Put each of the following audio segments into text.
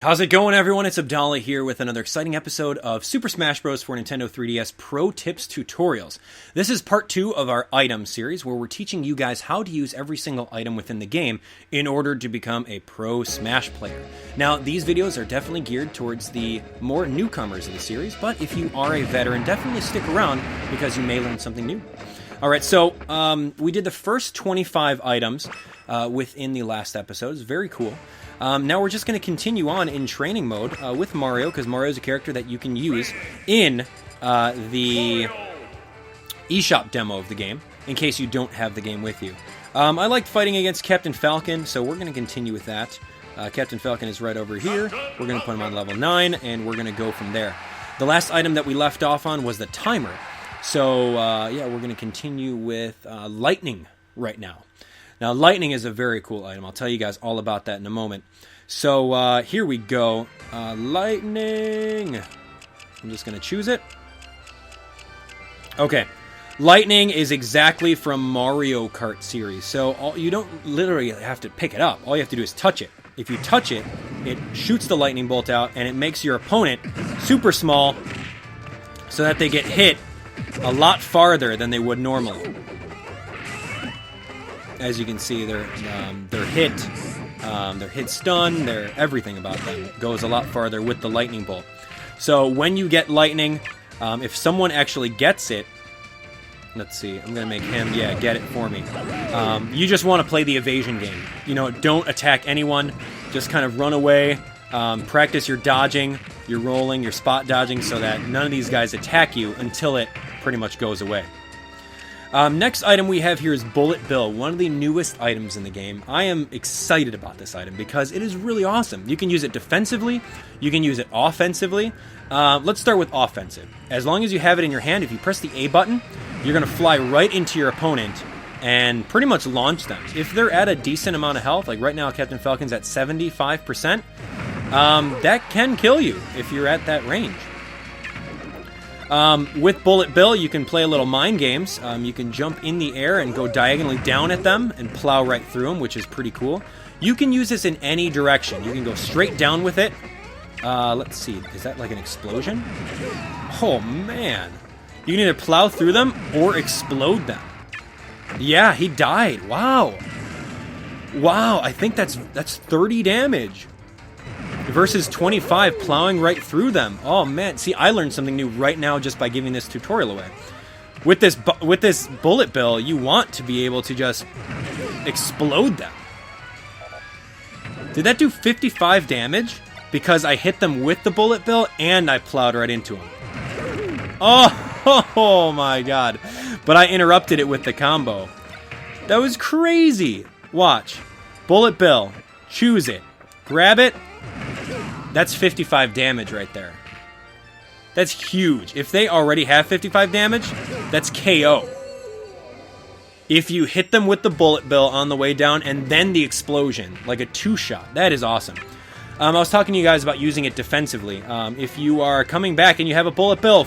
How's it going, everyone? It's Abdallah here with another exciting episode of Super Smash Bros. For Nintendo 3DS Pro Tips Tutorials. This is part 2 of our item series, where we're teaching you guys how to use every single item within the game in order to become a pro Smash player. Now, these videos are definitely geared towards the more newcomers of the series, but if you are a veteran, definitely stick around because you may learn something new. Alright, so we did the first 25 items within the last episode. It's very cool. Now we're just going to continue on in training mode with Mario, because Mario is a character that you can use in the eShop demo of the game, in case you don't have the game with you. I liked fighting against Captain Falcon, so we're going to continue with that. Captain Falcon is right over here. We're going to put him on level 9, and we're going to go from there. The last item that we left off on was the timer. So, yeah, we're going to continue with lightning right now. Now, lightning is a very cool item. I'll tell you guys all about that in a moment. So, here we go. Lightning. I'm just going to choose it. Okay. Lightning is exactly from Mario Kart series. So, you don't literally have to pick it up. All you have to do is touch it. If you touch it, it shoots the lightning bolt out, and it makes your opponent super small so that they get hit a lot farther than they would normally. As you can see, they're hit stun, everything about them goes a lot farther with the lightning bolt. So when you get lightning, if someone actually gets it, let's see, I'm gonna make him, get it for me. You just want to play the evasion game. You know, don't attack anyone, just kind of run away, practice your dodging, your rolling, your spot dodging, so that none of these guys attack you until it pretty much goes away. Next item we have here is Bullet Bill, one of the newest items in the game. I am excited about this item because it is really awesome. You can use it defensively, you can use it offensively. Let's start with offensive. As long as you have it in your hand, if you press the A button, you're going to fly right into your opponent and pretty much launch them. If they're at a decent amount of health, like right now Captain Falcon's at 75%, that can kill you if you're at that range. With Bullet Bill, you can play a little mind games. You can jump in the air and go diagonally down at them and plow right through them, which is pretty cool. You can use this in any direction. You can go straight down with it. Let's see, is that like an explosion? Oh, man. You can either plow through them or explode them. Yeah, he died. Wow. Wow, I think that's 30 damage. Versus 25, plowing right through them. Oh man, see, I learned something new right now just by giving this tutorial away. With this Bullet Bill, you want to be able to just explode them. Did that do 55 damage? Because I hit them with the Bullet Bill and I plowed right into them. Oh my god. But I interrupted it with the combo. That was crazy. Watch. Bullet Bill. Choose it. Grab it. That's 55 damage right there. That's huge. If they already have 55 damage, that's KO. If you hit them with the Bullet Bill on the way down and then the explosion, like a 2-shot, that is awesome. I was talking to you guys about using it defensively. If you are coming back and you have a Bullet Bill,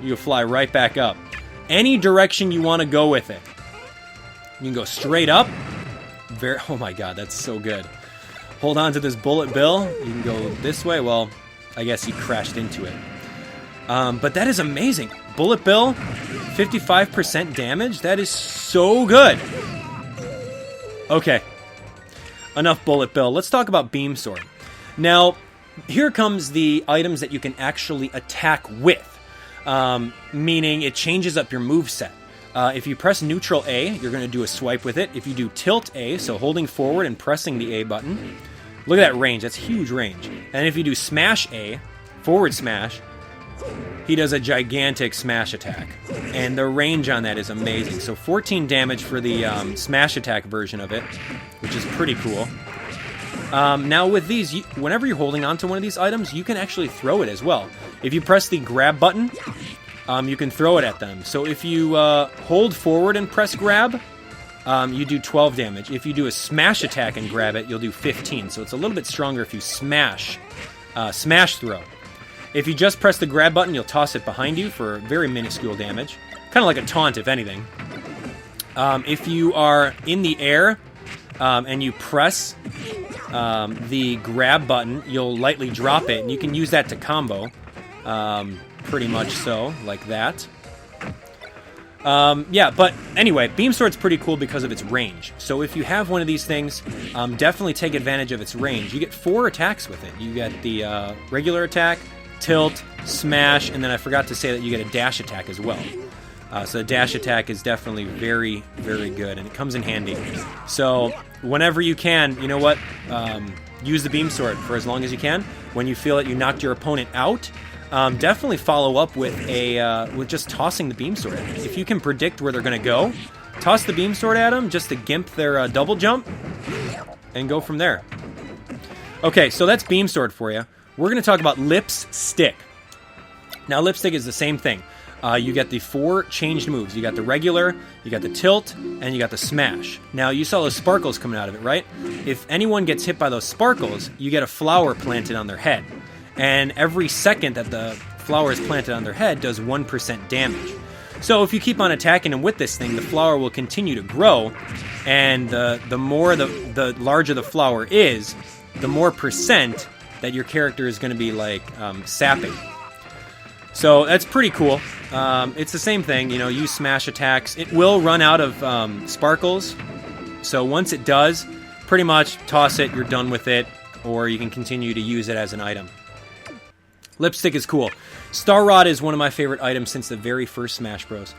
you fly right back up. Any direction you want to go with it. You can go straight up. Oh my god, that's so good. Hold on to this Bullet Bill. You can go this way. Well, I guess he crashed into it. But that is amazing. Bullet Bill, 55% damage. That is so good. Okay. Enough Bullet Bill. Let's talk about Beam Sword. Now, here comes the items that you can actually attack with. Meaning it changes up your moveset. If you press neutral A, you're going to do a swipe with it. If you do tilt A, so holding forward and pressing the A button, look at that range. That's huge range. And if you do smash A, forward smash, he does a gigantic smash attack. And the range on that is amazing. So 14 damage for the smash attack version of it, which is pretty cool. Now with these, whenever you're holding onto one of these items, you can actually throw it as well. If you press the grab button, you can throw it at them. So if you hold forward and press grab, you do 12 damage. If you do a smash attack and grab it, you'll do 15. So it's a little bit stronger if you smash throw. If you just press the grab button, you'll toss it behind you for very minuscule damage. Kind of like a taunt, if anything. If you are in the air and you press the grab button, you'll lightly drop it, and you can use that to combo. Pretty much so, like that. Yeah, but anyway, Beam Sword's pretty cool because of its range. So if you have one of these things, definitely take advantage of its range. You get 4 attacks with it. You get the regular attack, tilt, smash, and then I forgot to say that you get a dash attack as well. So the dash attack is definitely very, very good, and it comes in handy. So whenever you can, you know what? Use the Beam Sword for as long as you can. When you feel that you knocked your opponent out, definitely follow up with with just tossing the Beam Sword. If you can predict where they're going to go, toss the Beam Sword at them just to gimp their double jump, and go from there. Okay, so that's Beam Sword for you. We're going to talk about Lips Stick. Now, Lipstick is the same thing. You get the 4 changed moves. You got the regular, you got the tilt, and you got the smash. Now, you saw those sparkles coming out of it, right? If anyone gets hit by those sparkles, you get a flower planted on their head. And every second that the flower is planted on their head does 1% damage. So if you keep on attacking them with this thing, the flower will continue to grow, and the larger the flower is, the more percent that your character is going to be like sapping. So that's pretty cool. It's the same thing, you know, use smash attacks. It will run out of sparkles, so once it does, pretty much toss it, you're done with it, or you can continue to use it as an item. Lipstick is cool. Star Rod is one of my favorite items since the very first Smash Bros.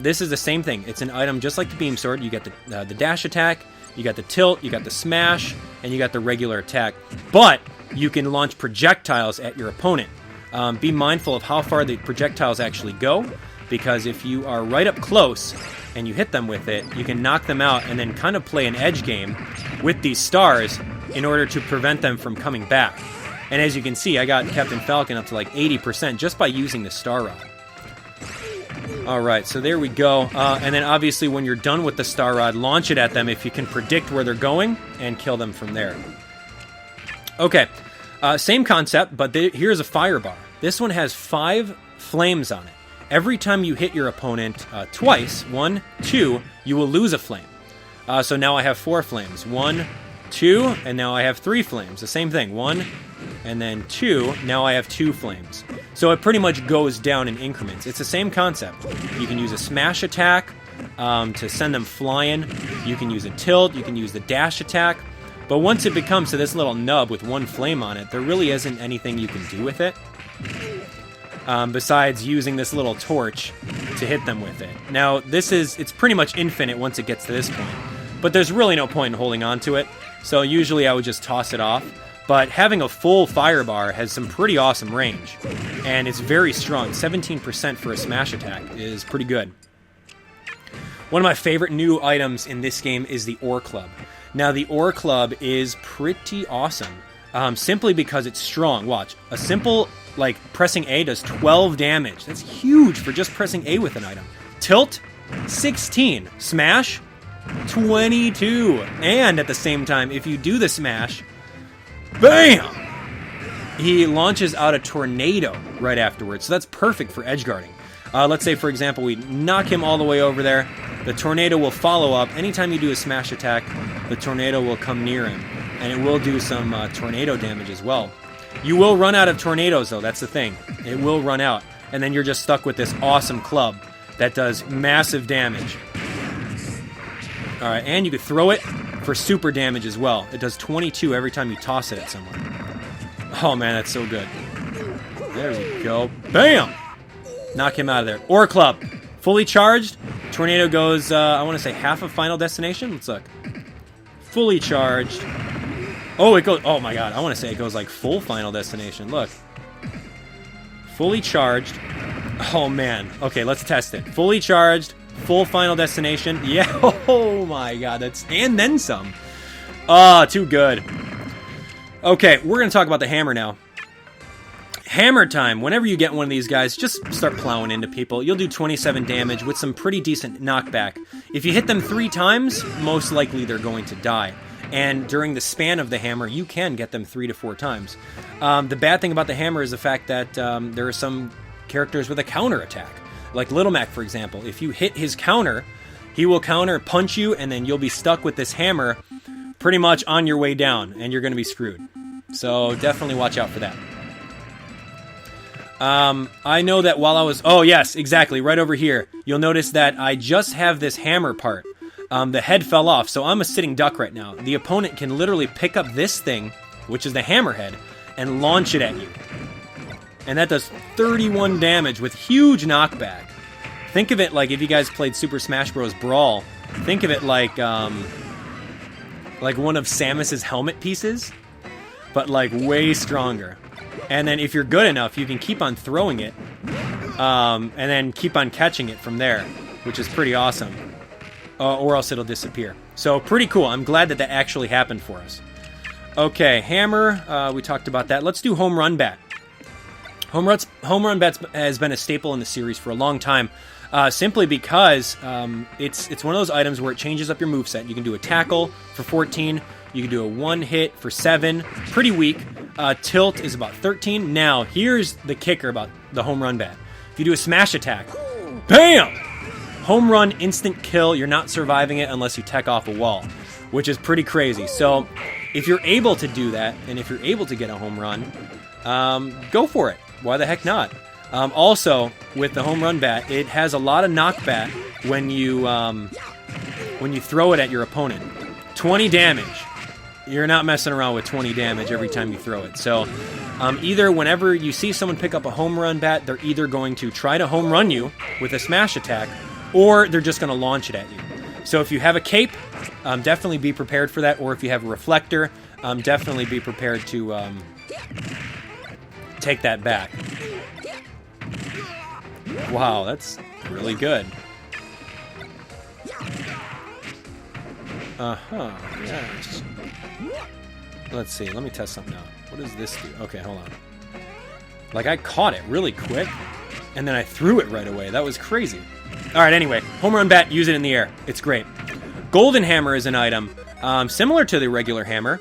This is the same thing. It's an item just like the Beam Sword. You got the dash attack, you got the tilt, you got the smash, and you got the regular attack. But you can launch projectiles at your opponent. Be mindful of how far the projectiles actually go, because if you are right up close and you hit them with it, you can knock them out and then kind of play an edge game with these stars in order to prevent them from coming back. And as you can see, I got Captain Falcon up to like 80% just by using the Star Rod. Alright, so there we go. And then obviously when you're done with the Star Rod, launch it at them if you can predict where they're going, and kill them from there. Okay, same concept, but here's a fire bar. This one has 5 flames on it. Every time you hit your opponent twice, 1, 2, you will lose a flame. So now I have 4 flames. 1, 2, and now I have 3 flames. The same thing. 1, and then 2. Now I have 2 flames. So it pretty much goes down in increments. It's the same concept. You can use a smash attack to send them flying. You can use a tilt. You can use the dash attack. But once it becomes to this little nub with 1 flame on it, there really isn't anything you can do with it. Besides using this little torch to hit them with it. Now, it's pretty much infinite once it gets to this point. But there's really no point in holding on to it. So usually I would just toss it off. But having a full fire bar has some pretty awesome range. And it's very strong. 17% for a smash attack is pretty good. One of my favorite new items in this game is the Ore Club. Now, the Ore Club is pretty awesome. Simply because it's strong. Watch. A simple, pressing A does 12 damage. That's huge for just pressing A with an item. Tilt, 16. Smash, 22. And at the same time, if you do the smash, bam! He launches out a tornado right afterwards. So that's perfect for edge guarding. Let's say, for example, we knock him all the way over there. The tornado will follow up. Anytime you do a smash attack, the tornado will come near him. And it will do some tornado damage as well. You will run out of tornadoes, though. That's the thing. It will run out. And then you're just stuck with this awesome club that does massive damage. Alright, and you can throw it for super damage as well. It does 22 every time you toss it at someone. Oh man, that's so good. There we go. Bam! Knock him out of there. Ore Club. Fully charged. Tornado goes, I want to say half of Final Destination. Let's look. Fully charged. Oh, it goes, oh my god. I want to say it goes like full Final Destination. Look. Fully charged. Oh man. Okay, let's test it. Fully charged. Full Final Destination. Yeah. Oh my god. And then some. Ah, too good. Okay, we're going to talk about the hammer now. Hammer time. Whenever you get one of these guys, just start plowing into people. You'll do 27 damage with some pretty decent knockback. If you hit them 3 times, most likely they're going to die. And during the span of the hammer, you can get them 3 to 4 times. The bad thing about the hammer is the fact that there are some characters with a counter attack. Like Little Mac, for example. If you hit his counter, he will counter punch you, and then you'll be stuck with this hammer pretty much on your way down, and you're going to be screwed. So definitely watch out for that. I know that while I was... Oh, yes, exactly. Right over here. You'll notice that I just have this hammer part. The head fell off, so I'm a sitting duck right now. The opponent can literally pick up this thing, which is the hammerhead, and launch it at you. And that does 31 damage with huge knockback. Think of it like if you guys played Super Smash Bros. Brawl. Think of it like one of Samus's helmet pieces, but like way stronger. And then if you're good enough, you can keep on throwing it, and then keep on catching it from there, which is pretty awesome. Or else it'll disappear. So pretty cool. I'm glad that actually happened for us. Okay, hammer. We talked about that. Let's do home run bat. Home run bat has been a staple in the series for a long time, simply because it's one of those items where it changes up your moveset. You can do a tackle for 14. You can do a one hit for 7. Pretty weak. Tilt is about 13. Now, here's the kicker about the home run bat. If you do a smash attack, BAM! Home run, instant kill. You're not surviving it unless you tech off a wall, which is pretty crazy. So, if you're able to do that, and if you're able to get a home run, go for it. Why the heck not? Also, with the home run bat, it has a lot of knockback when you throw it at your opponent. 20 damage. You're not messing around with 20 damage every time you throw it. So, either whenever you see someone pick up a home run bat, they're either going to try to home run you with a smash attack, or they're just going to launch it at you. So if you have a cape, definitely be prepared for that. Or if you have a reflector, definitely be prepared to take that back. Wow, that's really good. Yes. Let's see, let me test something out. What does this do? Okay, hold on. Like, I caught it really quick, and then I threw it right away. That was crazy. Alright, anyway, home run bat, use it in the air. It's great. Golden hammer is an item similar to the regular hammer,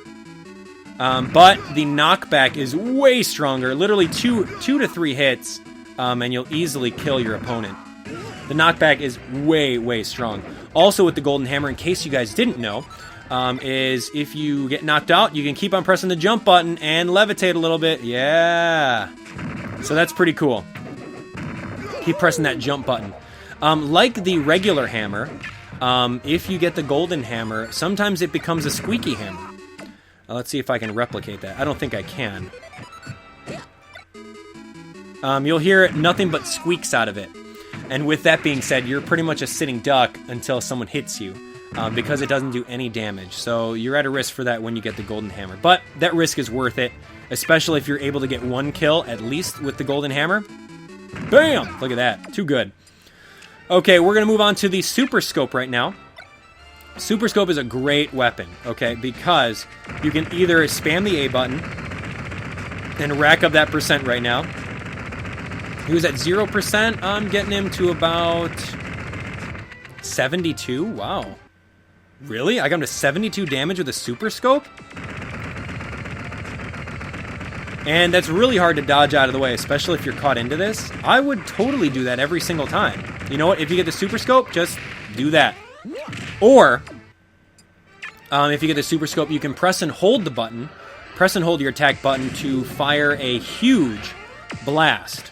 but the knockback is way stronger. Literally two to 3 hits, and you'll easily kill your opponent. The knockback is way strong. Also with the golden hammer, in case you guys didn't know, is if you get knocked out, you can keep on pressing the jump button and levitate a little bit. Yeah. So that's pretty cool. Keep pressing that jump button. Like the regular hammer, if you get the golden hammer, sometimes it becomes a squeaky hammer. Let's see if I can replicate that. I don't think I can. You'll hear nothing but squeaks out of it. And with that being said, you're pretty much a sitting duck until someone hits you, because it doesn't do any damage. So you're at a risk for that when you get the golden hammer. But that risk is worth it, especially if you're able to get 1 kill, at least with the golden hammer. Bam! Look at that. Too good. Okay, we're going to move on to the super scope right now. Super scope is a great weapon, okay, because you can either spam the A button and rack up that percent right now. He was at 0%. I'm getting him to about 72. Wow. Really? I got him to 72 damage with a super scope? And that's really hard to dodge out of the way, especially if you're caught into this. I would totally do that every single time. You know what? If you get the super scope, just do that. Or, if you get the super scope, you can press and hold the button. Press and hold your attack button to fire a huge blast.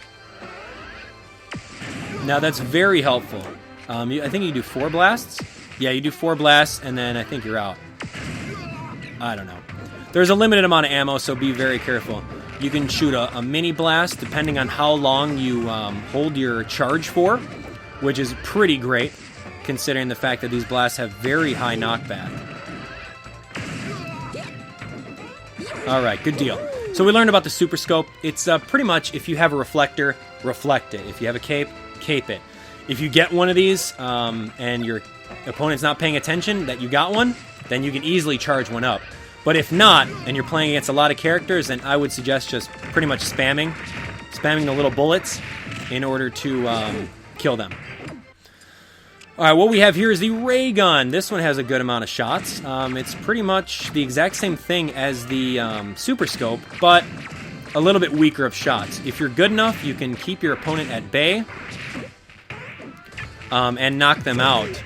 Now, that's very helpful. I think you do 4 blasts. Yeah, you do 4 blasts, and then I think you're out. I don't know. There's a limited amount of ammo, so be very careful. You can shoot a mini blast, depending on how long you hold your charge for, which is pretty great, considering the fact that these blasts have very high knockback. Alright, good deal. So we learned about the super scope. It's pretty much, if you have a reflector, reflect it. If you have a cape, cape it. If you get one of these, and your opponent's not paying attention that you got one, then you can easily charge one up. But if not, and you're playing against a lot of characters, then I would suggest just pretty much spamming the little bullets in order to kill them. Alright, what we have here is the ray gun. This one has a good amount of shots. It's pretty much the exact same thing as the super scope, but a little bit weaker of shots. If you're good enough, you can keep your opponent at bay and knock them out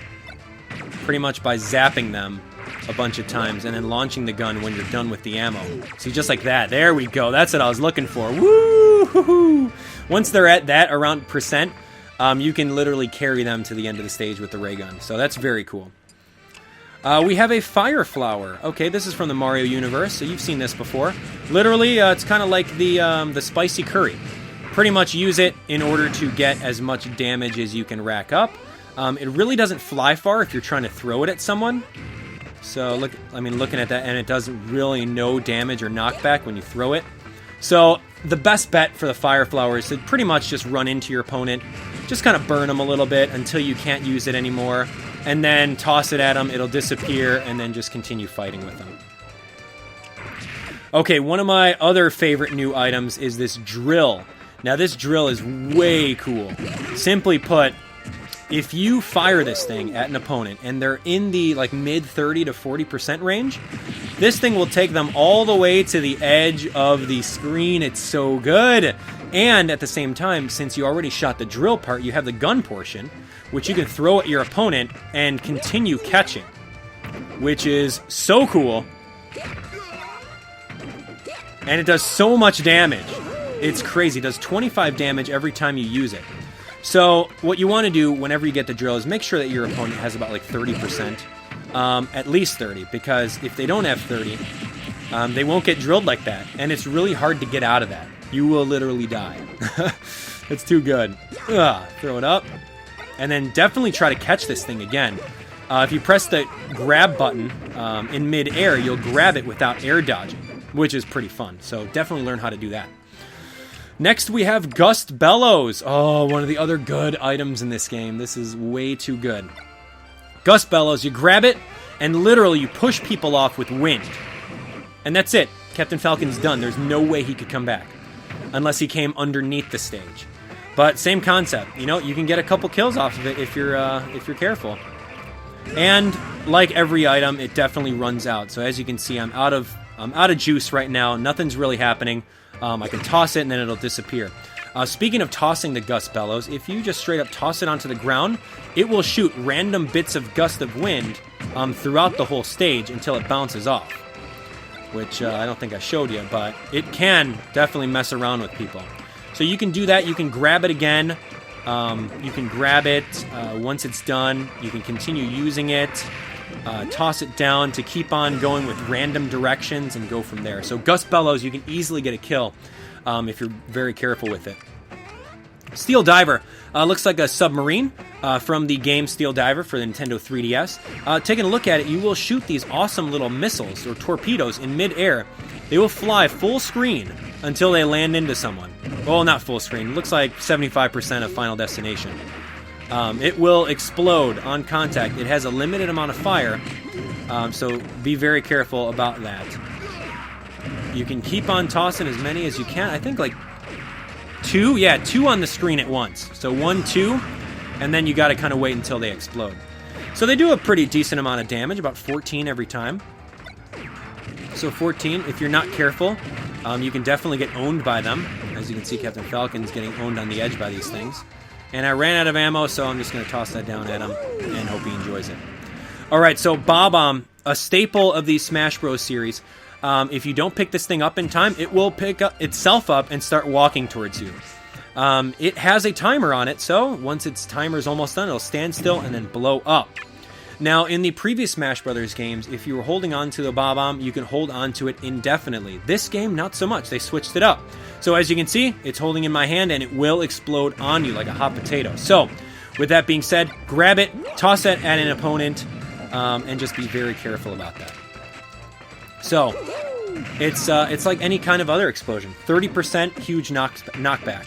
pretty much by zapping them a bunch of times, and then launching the gun when you're done with the ammo. See, just like that. There we go. That's what I was looking for. Woo! Once they're at that around percent, you can literally carry them to the end of the stage with the ray gun. So that's very cool. We have a fire flower. Okay, this is from the Mario universe, so you've seen this before. Literally, it's kind of like the spicy curry. Pretty much use it in order to get as much damage as you can rack up. It really doesn't fly far if you're trying to throw it at someone. So looking at that, and it does really no damage or knockback when you throw it. So the best bet for the fire flower is to pretty much just run into your opponent, just kind of burn them a little bit until you can't use it anymore, and then toss it at them. It'll disappear, and then just continue fighting with them. Okay, one of my other favorite new items is this drill. Now this drill is way cool. Simply put, if you fire this thing at an opponent and they're in the mid 30 to 40% range, this thing will take them all the way to the edge of the screen. It's so good. And at the same time, since you already shot the drill part, you have the gun portion, which you can throw at your opponent and continue catching, which is so cool. And it does so much damage. It's crazy. It does 25 damage every time you use it. So what you want to do whenever you get the drill is make sure that your opponent has about 30%, at least 30, because if they don't have 30, they won't get drilled like that, and it's really hard to get out of that. You will literally die. It's too good. Throw it up, and then definitely try to catch this thing again. If you press the grab button in mid-air, you'll grab it without air dodging, which is pretty fun, so definitely learn how to do that. Next, we have Gust Bellows. Oh, one of the other good items in this game. This is way too good. Gust Bellows, you grab it, and literally you push people off with wind. And that's it. Captain Falcon's done. There's no way he could come back. Unless he came underneath the stage. But same concept. You know, you can get a couple kills off of it if you're careful. And like every item, it definitely runs out. So as you can see, I'm out of juice right now. Nothing's really happening. I can toss it and then it'll disappear. Speaking of tossing the Gust Bellows, if you just straight up toss it onto the ground, it will shoot random bits of gust of wind throughout the whole stage until it bounces off. Which I don't think I showed you, but it can definitely mess around with people. So you can do that. You can grab it again. You can grab it once it's done. You can continue using it. Toss it down to keep on going with random directions and go from there. So Gust Bellows, you can easily get a kill if you're very careful with it. Steel Diver looks like a submarine from the game Steel Diver for the Nintendo 3DS. Taking a look at it, you will shoot these awesome little missiles or torpedoes in mid-air. They will fly full screen until they land into someone. Well, not full screen. It looks like 75% of Final Destination. It will explode on contact. It has a limited amount of fire, so be very careful about that. You can keep on tossing as many as you can. I think two on the screen at once. So 1, 2, and then you got to kind of wait until they explode. So they do a pretty decent amount of damage, about 14 every time. So 14, if you're not careful, you can definitely get owned by them. As you can see, Captain Falcon's getting owned on the edge by these things. And I ran out of ammo, so I'm just going to toss that down at him and hope he enjoys it. All right, so Bob-omb, a staple of the Smash Bros. Series. If you don't pick this thing up in time, it will pick itself up and start walking towards you. It has a timer on it, so once its timer is almost done, it'll stand still and then blow up. Now, in the previous Smash Brothers games, if you were holding on to the Bob-omb, you can hold on to it indefinitely. This game, not so much. They switched it up. So as you can see, it's holding in my hand, and it will explode on you like a hot potato. So, with that being said, grab it, toss it at an opponent, and just be very careful about that. So, it's like any kind of other explosion. 30% huge knockback.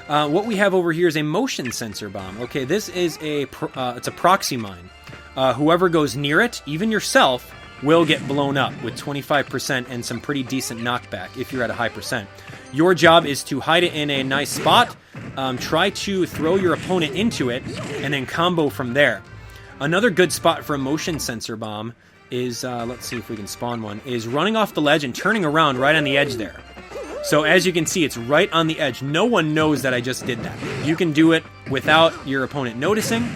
What we have over here is a motion sensor bomb. Okay, this is it's a proxy mine. Whoever goes near it, even yourself, will get blown up with 25% and some pretty decent knockback if you're at a high percent. Your job is to hide it in a nice spot, try to throw your opponent into it, and then combo from there. Another good spot for a motion sensor bomb is, let's see if we can spawn one, is running off the ledge and turning around right on the edge there. So as you can see, it's right on the edge. No one knows that I just did that. You can do it without your opponent noticing.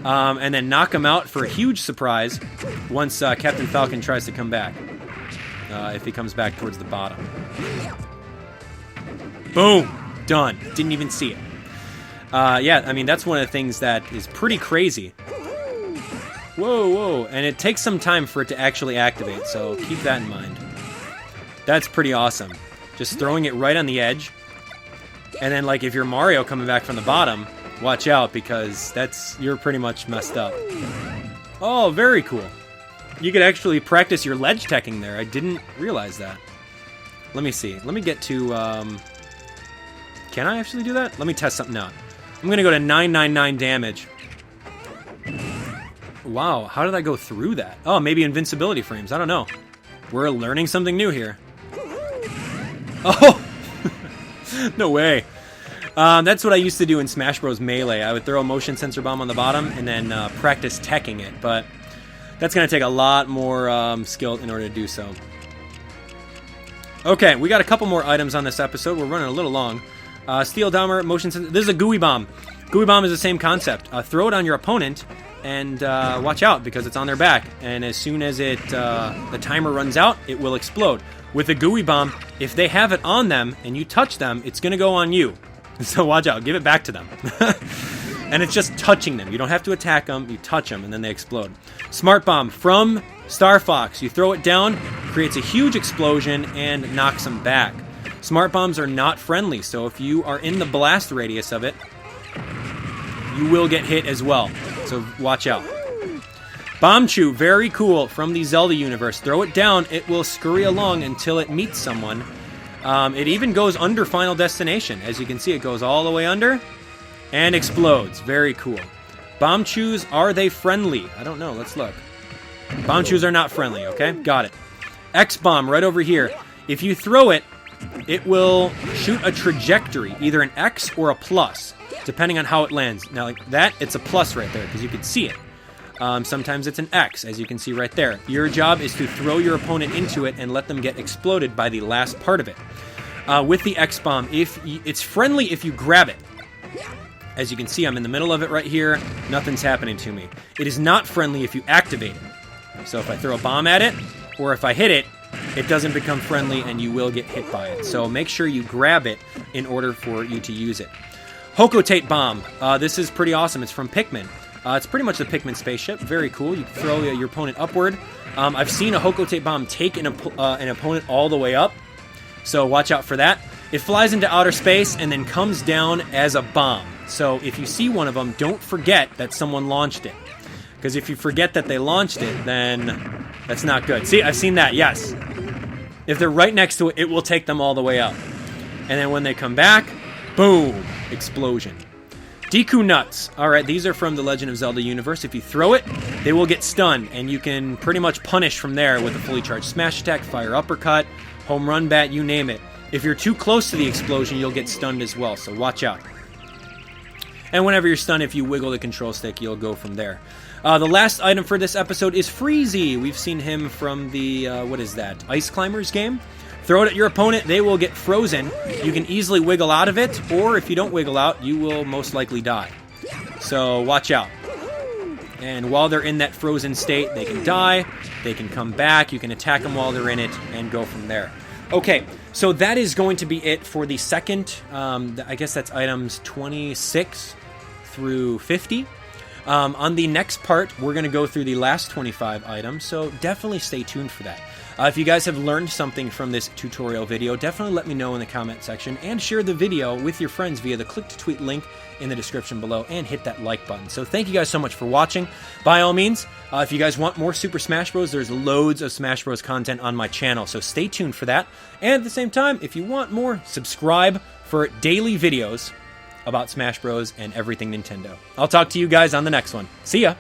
and then knock him out for a huge surprise once Captain Falcon tries to come back. If he comes back towards the bottom. Boom! Done. Didn't even see it. Yeah, I mean, that's one of the things that is pretty crazy. Whoa, whoa. And it takes some time for it to actually activate, so keep that in mind. That's pretty awesome. Just throwing it right on the edge. And then, like, if you're Mario coming back from the bottom, watch out, because you're pretty much messed up. Oh, very cool. You could actually practice your ledge teching there. I didn't realize that. Let me see. Let me get to... Can I actually do that? Let me test something out. I'm going to go to 999 damage. Wow, how did I go through that? Oh, maybe invincibility frames. I don't know. We're learning something new here. Oh! No way. That's what I used to do in Smash Bros. Melee. I would throw a motion sensor bomb on the bottom and then practice teching it. But that's going to take a lot more skill in order to do so. Okay, we got a couple more items on this episode. We're running a little long. Steel Dahmer, motion sensor. This is a gooey bomb. Gooey bomb is the same concept. Throw it on your opponent and watch out because it's on their back. And as soon as the timer runs out, it will explode. With a gooey bomb, if they have it on them and you touch them, it's going to go on you. So watch out. Give it back to them. And it's just touching them. You don't have to attack them. You touch them, and then they explode. Smart Bomb from Star Fox. You throw it down, creates a huge explosion, and knocks them back. Smart Bombs are not friendly, so if you are in the blast radius of it, you will get hit as well. So watch out. Bomb Chew, very cool, from the Zelda universe. Throw it down, it will scurry along until it meets someone. It even goes under Final Destination. As you can see, it goes all the way under and explodes. Very cool. Bomb Chews, are they friendly? I don't know. Let's look. Bomb Chews are not friendly, okay? Got it. X-Bomb, right over here. If you throw it, it will shoot a trajectory, either an X or a plus, depending on how it lands. Now, like that, it's a plus right there, because you can see it. Sometimes it's an X, as you can see right there. Your job is to throw your opponent into it and let them get exploded by the last part of it. With the X-Bomb, it's friendly if you grab it. As you can see, I'm in the middle of it right here. Nothing's happening to me. It is not friendly if you activate it. So if I throw a bomb at it, or if I hit it, it doesn't become friendly and you will get hit by it. So make sure you grab it in order for you to use it. Hocotate Bomb. This is pretty awesome. It's from Pikmin. It's pretty much the Pikmin spaceship. Very cool. You can throw your opponent upward. I've seen a Hocotate Bomb take an opponent all the way up. So watch out for that. It flies into outer space and then comes down as a bomb. So if you see one of them, don't forget that someone launched it. Because if you forget that they launched it, then that's not good. See, I've seen that, yes. If they're right next to it, it will take them all the way up. And then when they come back, boom, explosion. Deku Nuts. Alright, these are from the Legend of Zelda universe. If you throw it, they will get stunned, and you can pretty much punish from there with a fully charged smash attack, fire uppercut, home run bat, you name it. If you're too close to the explosion, you'll get stunned as well, so watch out. And whenever you're stunned, if you wiggle the control stick, you'll go from there. The last item for this episode is Freezy. We've seen him from the, what is that, Ice Climbers game? Throw it at your opponent, they will get frozen. You can easily wiggle out of it, or if you don't wiggle out, you will most likely die. So watch out. And while they're in that frozen state, they can die, they can come back, you can attack them while they're in it, and go from there. Okay, so that is going to be it for the second, I guess that's items 26 through 50. On the next part, we're going to go through the last 25 items, so definitely stay tuned for that. If you guys have learned something from this tutorial video, definitely let me know in the comment section, and share the video with your friends via the click-to-tweet link in the description below, and hit that like button. So thank you guys so much for watching. By all means, if you guys want more Super Smash Bros., there's loads of Smash Bros. Content on my channel, so stay tuned for that. And at the same time, if you want more, subscribe for daily videos about Smash Bros. And everything Nintendo. I'll talk to you guys on the next one. See ya!